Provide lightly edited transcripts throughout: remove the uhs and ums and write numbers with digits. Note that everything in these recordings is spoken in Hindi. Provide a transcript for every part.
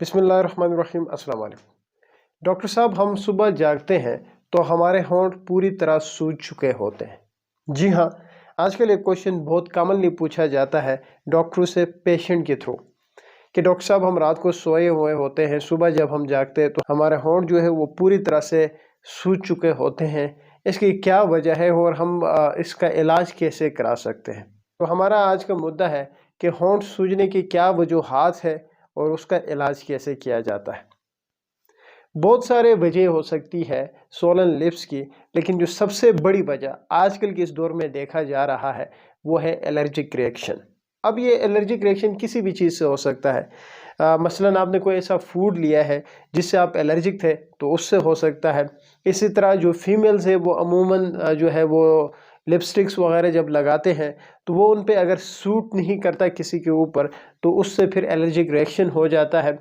बिस्मिल्लाहिर्रहमानिर्रहीम अस्सलाम वालेकुम। डॉक्टर साहब, हम सुबह जागते हैं तो हमारे होंठ पूरी तरह सूज चुके होते हैं। जी हाँ, आजकल एक क्वेश्चन बहुत कॉमनली पूछा जाता है डॉक्टरों से पेशेंट के थ्रू कि डॉक्टर साहब, हम रात को सोए हुए होते हैं, सुबह जब हम जागते हैं तो हमारे होंठ जो है वो पूरी तरह से सूज चुके होते हैं। इसकी क्या वजह है और हम इसका इलाज कैसे करा सकते हैं? तो हमारा आज का मुद्दा है कि होंठ सूजने की क्या वजूहात है और उसका इलाज कैसे किया जाता है। बहुत सारे वजह हो सकती है सोलन लिप्स की, लेकिन जो सबसे बड़ी वजह आजकल के इस दौर में देखा जा रहा है वो है एलर्जिक रिएक्शन। अब ये एलर्जिक रिएक्शन किसी भी चीज़ से हो सकता है। मसलन आपने कोई ऐसा फूड लिया है जिससे आप एलर्जिक थे तो उससे हो सकता है। इसी तरह जो फीमेल्स है वो अमूमन जो है वो लिपस्टिक्स वगैरह जब लगाते हैं तो वो उन पे अगर सूट नहीं करता किसी के ऊपर तो उससे फिर एलर्जिक रिएक्शन हो जाता है।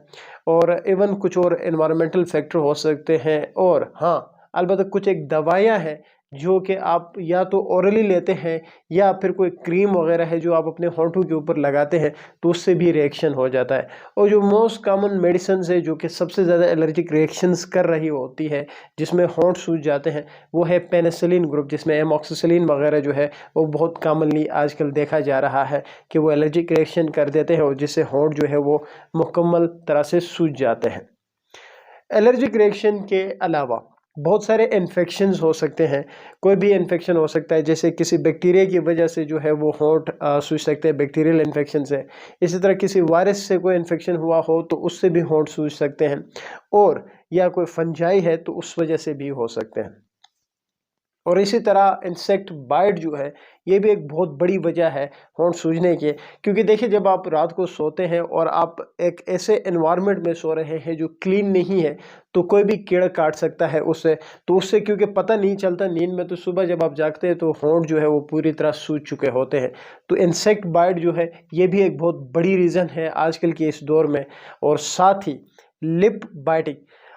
और इवन कुछ और एनवायरमेंटल फैक्टर हो सकते हैं। और हाँ, अलबत्ता कुछ एक दवाइयाँ हैं जो कि आप या तो ओरली लेते हैं या फिर कोई क्रीम वगैरह है जो आप अपने होंठों के ऊपर लगाते हैं तो उससे भी रिएक्शन हो जाता है। और जो मोस्ट कॉमन मेडिसिन है जो कि सबसे ज़्यादा एलर्जिक रिएक्शंस कर रही होती है, जिसमें होंठ सूज जाते हैं, वो है पेनिसिलिन ग्रुप, जिसमें एमॉक्सिसिलिन वगैरह जो है वो बहुत कॉमनली आजकल देखा जा रहा है कि वो एलर्जिक रिएक्शन कर देते हैं और जिससे होंठ जो है वो मुकम्मल तरह से सूज जाते हैं। एलर्जिक रिएक्शन के अलावा बहुत सारे इन्फेक्शंस हो सकते हैं। कोई भी इन्फेक्शन हो सकता है, जैसे किसी बैक्टीरिया की वजह से जो है वो होंठ सूज सकते हैं, बैक्टीरियल इन्फेक्शन से। इसी तरह किसी वायरस से कोई इन्फेक्शन हुआ हो तो उससे भी होंठ सूज सकते हैं। और या कोई फंजाई है तो उस वजह से भी हो सकते हैं। और इसी तरह इंसेक्ट बाइट जो है ये भी एक बहुत बड़ी वजह है होंठ सूजने की। क्योंकि देखिए, जब आप रात को सोते हैं और आप एक ऐसे एनवायरनमेंट में सो रहे हैं जो क्लीन नहीं है तो कोई भी कीड़ा काट सकता है उससे। तो उससे क्योंकि पता नहीं चलता नींद में, तो सुबह जब आप जागते हैं तो होंठ जो है वो पूरी तरह सूज चुके होते हैं। तो इंसेक्ट बाइट जो है ये भी एक बहुत बड़ी रीज़न है आजकल के इस दौर में। और साथ ही लिप बाइटिंग।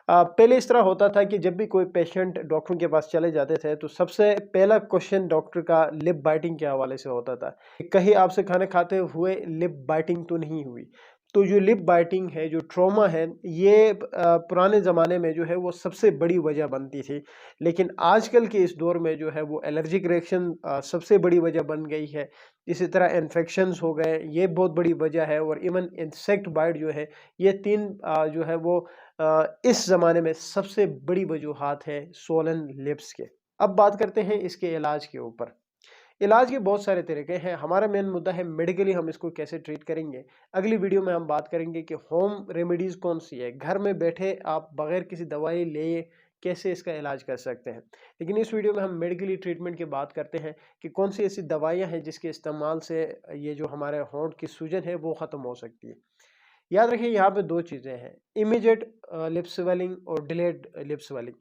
पहले इस तरह होता था कि जब भी कोई पेशेंट डॉक्टर के पास चले जाते थे तो सबसे पहला क्वेश्चन डॉक्टर का लिप बाइटिंग के हवाले से होता था कि कहीं आपसे खाना खाते हुए लिप बाइटिंग तो नहीं हुई। तो जो लिप बाइटिंग है, जो ट्रॉमा है, ये पुराने ज़माने में जो है वो सबसे बड़ी वजह बनती थी। लेकिन आजकल के इस दौर में जो है वो एलर्जिक रिएक्शन सबसे बड़ी वजह बन गई है। इसी तरह इन्फेक्शंस हो गए, ये बहुत बड़ी वजह है। और इवन इंसेक्ट बाइट जो है, ये तीन जो है वो इस ज़माने में सबसे बड़ी वजूहात है सोलन लिप्स के। अब बात करते हैं इसके इलाज के ऊपर। इलाज के बहुत सारे तरीके हैं। हमारा मेन मुद्दा है मेडिकली हम इसको कैसे ट्रीट करेंगे। अगली वीडियो में हम बात करेंगे कि होम रेमेडीज़ कौन सी है, घर में बैठे आप बगैर किसी दवाई लिए कैसे इसका इलाज कर सकते हैं। लेकिन इस वीडियो में हम मेडिकली ट्रीटमेंट की बात करते हैं कि कौन सी ऐसी दवाइयाँ हैं जिसके इस्तेमाल से ये जो हमारे होंठ की सूजन है वो ख़त्म हो सकती है। याद रखिए, यहाँ पे दो चीज़ें हैं, इमीडिएट लिप स्वेलिंग और डिलेड लिप स्वेलिंग।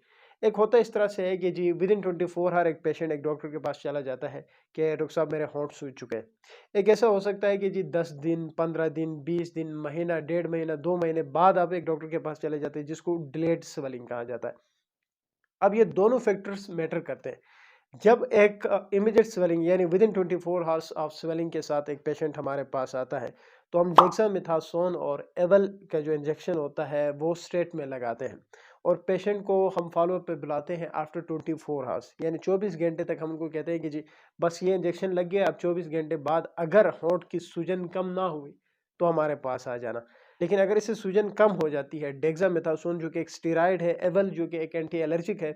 एक होता है इस तरह से है कि जी विद इन 24 आवर एक पेशेंट एक डॉक्टर के पास चला जाता है कि डॉक्टर साहब मेरे होंठ सूज चुके हैं। एक ऐसा हो सकता है कि जी 10 दिन, 15 दिन, 20 दिन, महीना, डेढ़ महीना, 2 महीने बाद आप एक डॉक्टर के पास चले जाते हैं जिसको डिलेड स्वेलिंग कहा जाता है। अब ये दोनों फैक्टर्स मैटर करते हैं। जब एक इमीडिएट स्वेलिंग यानी with in 24 hours of swelling के साथ एक पेशेंट हमारे पास आता है तो हम डेक्सामेथासोन और एवल का जो इंजेक्शन होता है वो स्ट्रेट में लगाते हैं। और पेशेंट को हम फॉलो अप पे बुलाते हैं आफ्टर 24 आवर्स, यानी 24 घंटे तक हम उनको कहते हैं कि जी बस ये इंजेक्शन लग गया, अब 24 घंटे बाद अगर होंठ की सूजन कम ना हुई तो हमारे पास आ जाना। लेकिन अगर इससे सूजन कम हो जाती है, डेक्सामेथासोन जो कि एक स्टेरॉइड है, एवल जो कि एक एंटी एलर्जिक है,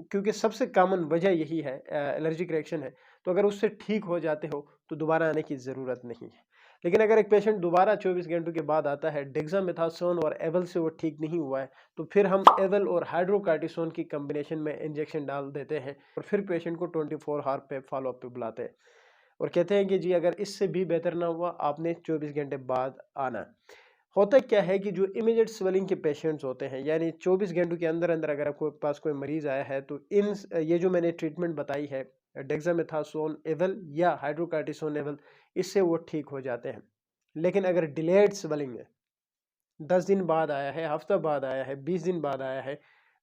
क्योंकि सबसे कॉमन वजह यही है, एलर्जिक रिएक्शन है। तो अगर उससे ठीक हो जाते हो तो दोबारा आने की ज़रूरत नहीं है। लेकिन अगर एक पेशेंट दोबारा 24 घंटों के बाद आता है, डेक्सामेथासोन और एवल से वो ठीक नहीं हुआ है, तो फिर हम एवल और हाइड्रोकार्टिसोन की कम्बिनेशन में इंजेक्शन डाल देते हैं और फिर पेशेंट को 24 आवर पे फॉलो अप पे बुलाते हैं और कहते हैं कि जी अगर इससे भी बेहतर ना हुआ आपने 24 घंटे बाद आना है। होता क्या है कि जो इमीडिएट स्वेलिंग के पेशेंट्स होते हैं, यानी 24 घंटों के अंदर अंदर अगर आपके पास कोई मरीज आया है तो इन ये जो मैंने ट्रीटमेंट बताई है, डेक्सामेथासोन एवल या हाइड्रोकार्टिसोन एवल, इससे वो ठीक हो जाते हैं। लेकिन अगर डिलेड स्वेलिंग है, 10 दिन बाद आया है, हफ्ता बाद आया है, 20 दिन बाद आया है,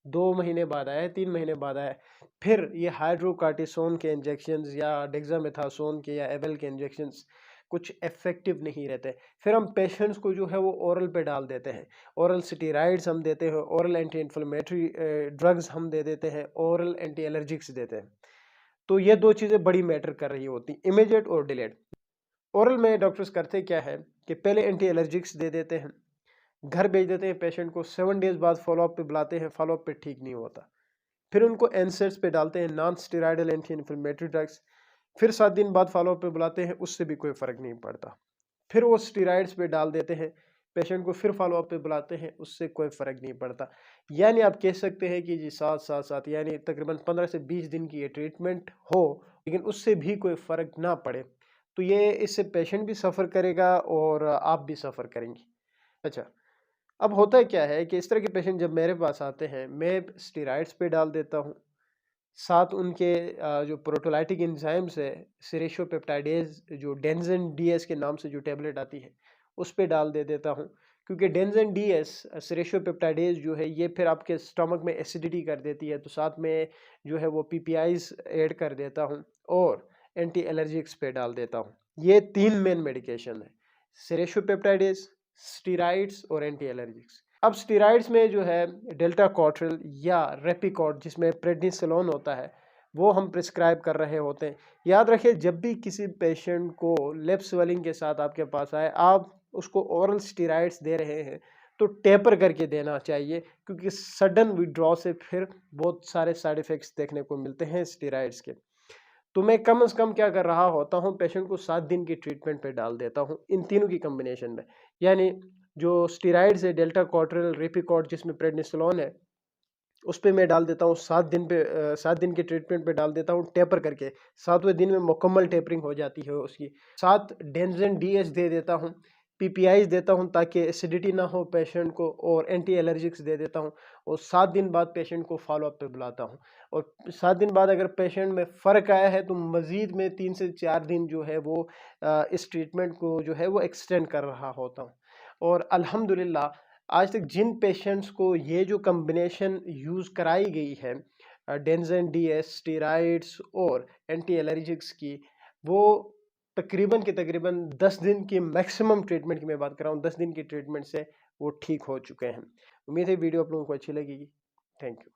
2 महीने बाद आया है, 3 महीने बाद आया है, फिर ये हाइड्रोकार्टिसोन के इंजेक्शंस या डेक्सामेथासोन के या एवल के इंजेक्शंस कुछ इफेक्टिव नहीं रहते। फिर हम पेशेंट्स को जो है वो ओरल पे डाल देते हैं, ओरल स्टेरॉइड्स हम देते हैं, ओरल एंटी इन्फ्लेमेटरी ड्रग्स हम दे देते हैं, ओरल एंटी एलर्जिक्स देते हैं। तो ये दो चीज़ें बड़ी मैटर कर रही होती, इमीडिएट और डिलेड। ओरल में डॉक्टर्स करते क्या है कि पहले एंटी एलर्जिक्स दे देते हैं, घर भेज देते हैं पेशेंट को, 7 डेज बाद फॉलोअप पे बुलाते हैं, फॉलोअप पे ठीक नहीं होता, फिर उनको एनसेड्स पे डालते हैं, non steroidal anti inflammatory drugs, फिर 7 दिन बाद फॉलोअप पे बुलाते हैं, उससे भी कोई फ़र्क नहीं पड़ता, फिर वो स्टेरॉइड्स पे डाल देते हैं पेशेंट को, फिर फॉलोअप पे बुलाते हैं, उससे कोई फ़र्क नहीं पड़ता। यानी आप कह सकते हैं कि जी 7 यानी तकरीबन 15 से 20 दिन की ये ट्रीटमेंट हो, लेकिन उससे भी कोई फ़र्क ना पड़े, तो ये इससे पेशेंट भी सफ़र करेगा और आप भी सफ़र करेंगे। अच्छा, अब होता क्या है कि इस तरह के पेशेंट जब मेरे पास आते हैं, मैं स्टेरॉइड्स पे डाल देता हूँ, साथ उनके जो प्रोटोलाइटिक एंजाइम्स है, सेरेशोपेप्टाइडेज जो डेंजन डीएस के नाम से जो टैबलेट आती है, उस पे डाल दे देता हूँ, क्योंकि डेंजन डीएस सेरेशोपेप्टाइडेज जो है ये फिर आपके स्टमक में एसिडिटी कर देती है, तो साथ में जो है वो पीपीआईज ऐड कर देता हूँ और एंटी एलर्जिक्स पे डाल देता हूँ। ये 3 मेन मेडिकेशन है, सेरेशोपेप्टाइडेज, स्टेरॉइड्स और एंटी एलर्जिक्स। अब स्टेरॉइड्स में जो है डेल्टा कॉर्ट्रिल या रेपिकॉर्ड जिसमें प्रेडनिसोलोन होता है, वो हम प्रिस्क्राइब कर रहे होते हैं। याद रखिए, जब भी किसी पेशेंट को लिप स्वेलिंग के साथ आपके पास आए, आप उसको ओरल स्टेरॉइड्स दे रहे हैं तो टेपर करके देना चाहिए, क्योंकि सडन विड्रॉ से फिर बहुत सारे साइड इफ़ेक्ट्स देखने को मिलते हैं स्टेरॉइड्स के। तो मैं कम से कम क्या कर रहा होता हूँ, पेशेंट को 7 दिन की ट्रीटमेंट पे डाल देता हूँ इन तीनों की कॉम्बिनेशन में। यानी जो स्टेरॉइड्स है, डेल्टा कॉर्ट्रिल, रेपिकॉर्ड जिसमें प्रेडनिसोलोन है, उस पे मैं डाल देता हूँ 7 दिन पे, 7 दिन के ट्रीटमेंट पे डाल देता हूँ टेपर करके। 7वें दिन में मुकम्मल टेपरिंग हो जाती है उसकी। साथ डेंजन डीएस दे देता हूँ, पीपीआईज देता हूँ ताकि एसिडिटी ना हो पेशेंट को, और एंटी एलर्जिक्स दे देता हूँ, और 7 दिन बाद पेशेंट को फॉलोअप पे बुलाता हूँ। और 7 दिन बाद अगर पेशेंट में फ़र्क आया है तो मज़ीद में 3 से 4 दिन जो है वो इस ट्रीटमेंट को जो है वो एक्सटेंड कर रहा होता हूँ। और अल्हम्दुलिल्लाह आज तक जिन पेशेंट्स को ये जो कम्बिनेशन यूज़ कराई गई है, डेंजन डीएस, स्टेरॉइड्स और एंटी एलर्जिक्स की, वो तकरीबन के तकरीबन 10 दिन की मैक्सिमम ट्रीटमेंट की मैं बात कर रहा हूँ, 10 दिन की ट्रीटमेंट से वो ठीक हो चुके हैं। उम्मीद है वीडियो आप लोगों को अच्छी लगेगी। Thank you.